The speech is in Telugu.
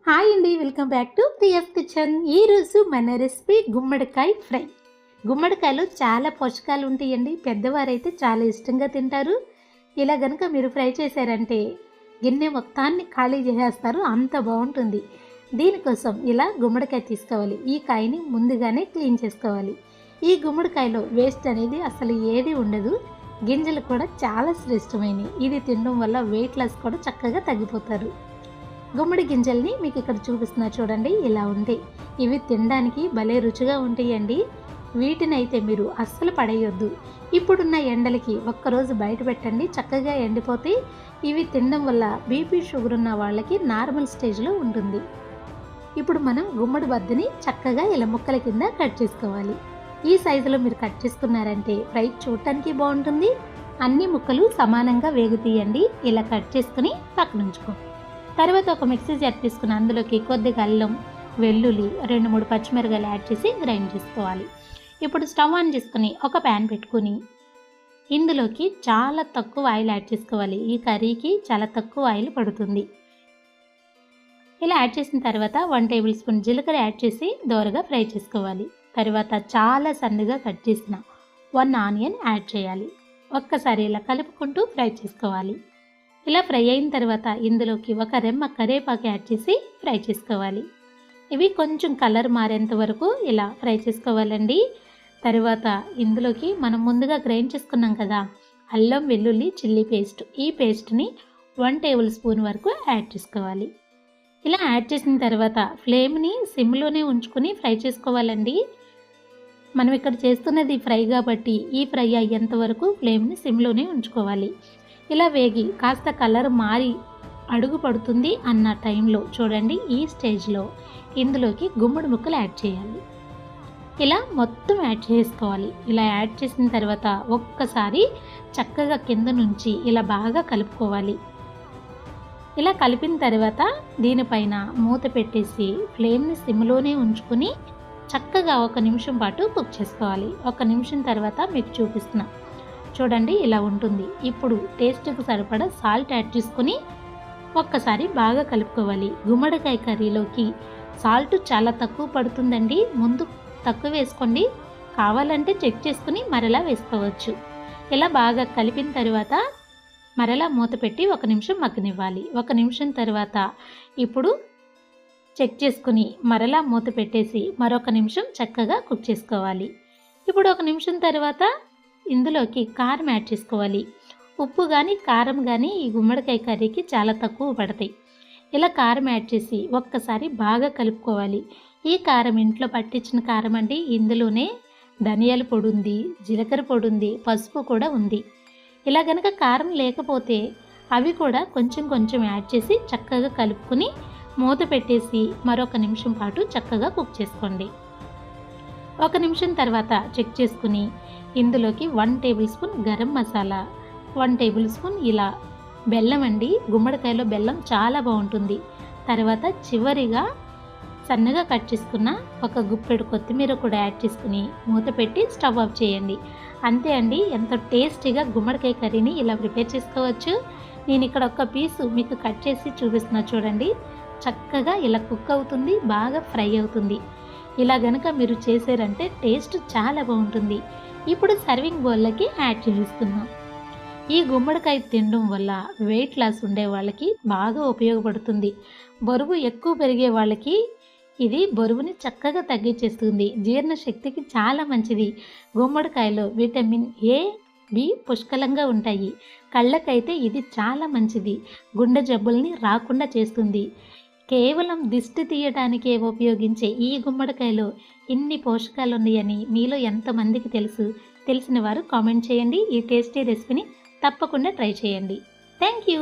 హాయ్ అండి, welcome back to Priya's kitchen. ఈరోజు మన రెసిపీ గుమ్మడికాయ ఫ్రై. గుమ్మడికాయలో చాలా పోషకాలు ఉంటాయండి. పెద్దవారైతే చాలా ఇష్టంగా తింటారు. ఇలా కనుక మీరు ఫ్రై చేశారంటే గిన్నె మొత్తాన్ని ఖాళీ చేసేస్తారు, అంత బాగుంటుంది. దీనికోసం ఇలా గుమ్మడికాయ తీసుకోవాలి. ఈ కాయని ముందుగానే క్లీన్ చేసుకోవాలి. ఈ గుమ్మడికాయలో వేస్ట్ అనేది అసలు ఏది ఉండదు. గింజలు కూడా చాలా శ్రేష్టమైనవి. ఇది తినడం వల్ల వెయిట్ లాస్ కూడా చక్కగా తగ్గిపోతారు. గుమ్మడి గింజల్ని మీకు ఇక్కడ చూపిస్తున్నా చూడండి, ఇలా ఉంటాయి. ఇవి తినడానికి భలే రుచిగా ఉంటాయండి. వీటిని అయితే మీరు అస్సలు పడేయొద్దు. ఇప్పుడున్న ఎండలకి ఒక్కరోజు బయట పెట్టండి, చక్కగా ఎండిపోతే ఇవి తినడం వల్ల బీపీ షుగర్ ఉన్న వాళ్ళకి నార్మల్ స్టేజ్లో ఉంటుంది. ఇప్పుడు మనం గుమ్మడి బద్దని చక్కగా ఇలా ముక్కల కింద కట్ చేసుకోవాలి. ఈ సైజులో మీరు కట్ చేసుకున్నారంటే ఫ్రై చూడటానికి బాగుంటుంది. అన్ని ముక్కలు సమానంగా వేగుతీయండి. ఇలా కట్ చేసుకుని పక్కన ఉంచుకో. తర్వాత ఒక మిక్సీ జార్ తీసుకుని అందులోకి కొద్దిగా అల్లం, వెల్లుల్లి, 2-3 పచ్చిమిరపకాయలు యాడ్ చేసి గ్రైండ్ చేసుకోవాలి. ఇప్పుడు స్టవ్ ఆన్ చేసుకుని ఒక ప్యాన్ పెట్టుకుని ఇందులోకి చాలా తక్కువ ఆయిల్ యాడ్ చేసుకోవాలి. ఈ కర్రీకి చాలా తక్కువ ఆయిల్ పడుతుంది. ఇలా యాడ్ చేసిన తర్వాత 1 టేబుల్ స్పూన్ జీలకర్ర యాడ్ చేసి దోరగా ఫ్రై చేసుకోవాలి. తర్వాత చాలా సన్నగా కట్ చేసిన 1 ఆనియన్ యాడ్ చేయాలి. ఒక్కసారి ఇలా కలుపుకుంటూ ఫ్రై చేసుకోవాలి. ఇలా ఫ్రై అయిన తర్వాత ఇందులోకి ఒక రెమ్మ కరివేపాకు యాడ్ చేసి ఫ్రై చేసుకోవాలి. ఇవి కొంచెం కలర్ మారేంత వరకు ఇలా ఫ్రై చేసుకోవాలండి. తర్వాత ఇందులోకి మనం ముందుగా గ్రైండ్ చేసుకున్నాం కదా అల్లం వెల్లుల్లి చిల్లీ పేస్ట్, ఈ పేస్ట్ని 1 టేబుల్ స్పూన్ వరకు యాడ్ చేసుకోవాలి. ఇలా యాడ్ చేసిన తర్వాత ఫ్లేమ్ని సిమ్లోనే ఉంచుకొని ఫ్రై చేసుకోవాలండి. మనం ఇక్కడ చేస్తున్నది ఫ్రై కాబట్టి ఈ ఫ్రై అయ్యేంత వరకు ఫ్లేమ్ని సిమ్లోనే ఉంచుకోవాలి. ఇలా వేగి కాస్త కలర్ మారి అడుగు పడుతుంది అన్న టైంలో చూడండి, ఈ స్టేజ్లో ఇందులోకి గుమ్మడి ముక్కలు యాడ్ చేయాలి. ఇలా మొత్తం యాడ్ చేసుకోవాలి. ఇలా యాడ్ చేసిన తర్వాత ఒక్కసారి చక్కగా కింద నుంచి ఇలా బాగా కలుపుకోవాలి. ఇలా కలిపిన తర్వాత దీనిపైన మూత పెట్టేసి ఫ్లేమ్ని సిమ్లోనే ఉంచుకొని చక్కగా 1 నిమిషం పాటు కుక్ చేసుకోవాలి. 1 నిమిషం తర్వాత మీకు చూపిస్తున్నా చూడండి, ఇలా ఉంటుంది. ఇప్పుడు టేస్ట్కి సరిపడా సాల్ట్ యాడ్ చేసుకుని ఒక్కసారి బాగా కలుపుకోవాలి. గుమ్మడికాయ కర్రీలోకి సాల్ట్ చాలా తక్కువ పడుతుందండి. ముందు తక్కువ వేసుకోండి, కావాలంటే చెక్ చేసుకుని మరలా వేసుకోవచ్చు. ఇలా బాగా కలిపిన తర్వాత మరలా మూత పెట్టి 1 నిమిషం మగ్గనివ్వాలి. 1 నిమిషం తర్వాత ఇప్పుడు చెక్ చేసుకుని మరలా మూత పెట్టేసి మరొక నిమిషం చక్కగా కుక్ చేసుకోవాలి. ఇప్పుడు 1 నిమిషం తర్వాత ఇందులోకి కారం యాడ్ చేసుకోవాలి. ఉప్పు కానీ కారం కానీ ఈ గుమ్మడికాయ కర్రీకి చాలా తక్కువ పడతాయి. ఇలా కారం యాడ్ చేసి ఒక్కసారి బాగా కలుపుకోవాలి. ఈ కారం ఇంట్లో పట్టించిన కారం అండి. ఇందులోనే ధనియాల పొడి ఉంది, జీలకర్ర పొడి ఉంది, పసుపు కూడా ఉంది. ఇలా కనుక కారం లేకపోతే అవి కూడా కొంచెం కొంచెం యాడ్ చేసి చక్కగా కలుపుకొని మూత పెట్టేసి మరొక నిమిషం పాటు చక్కగా కుక్ చేసుకోండి. 1 నిమిషం తర్వాత చెక్ చేసుకుని ఇందులోకి 1 table spoon garam masala, 1 table spoon ఇలా బెల్లం అండి. గుమ్మడికాయలో బెల్లం చాలా బాగుంటుంది. తర్వాత చివరిగా సన్నగా కట్ చేసుకున్న ఒక గుప్పెడు కొత్తిమీర కూడా యాడ్ చేసుకుని మూత పెట్టి స్టవ్ ఆఫ్ చేయండి. అంతే అండి, ఎంతో టేస్టీగా గుమ్మడికాయ కర్రీని ఇలా ప్రిపేర్ చేసుకోవచ్చు. నేను ఇక్కడ ఒక పీసు మీకు కట్ చేసి చూపిస్తున్నా చూడండి, చక్కగా ఇలా కుక్ అవుతుంది, బాగా ఫ్రై అవుతుంది. ఇలా గనక మీరు చేసారంటే టేస్ట్ చాలా బాగుంటుంది. ఇప్పుడు సర్వింగ్ బౌల్లోకి యాడ్ చేసుకుందాం. ఈ గుమ్మడికాయ తినడం వల్ల వెయిట్ లాస్ ఉండే వాళ్ళకి బాగా ఉపయోగపడుతుంది. బరువు ఎక్కువ పెరిగే వాళ్ళకి ఇది బరువుని చక్కగా తగ్గించేస్తుంది. జీర్ణశక్తికి చాలా మంచిది. గుమ్మడికాయలో విటమిన్ ఏ, బి పుష్కలంగా ఉంటాయి. కళ్ళకైతే ఇది చాలా మంచిది. గుండె జబ్బుల్ని రాకుండా చేస్తుంది. కేవలం దిష్టి తీయడానికే ఉపయోగించే ఈ గుమ్మడికాయలో ఇన్ని పోషకాలు ఉన్నాయని మీలో ఎంతమందికి తెలుసు? తెలిసిన వారు కామెంట్ చేయండి. ఈ టేస్టీ రెసిపీని తప్పకుండా ట్రై చేయండి. Thank you.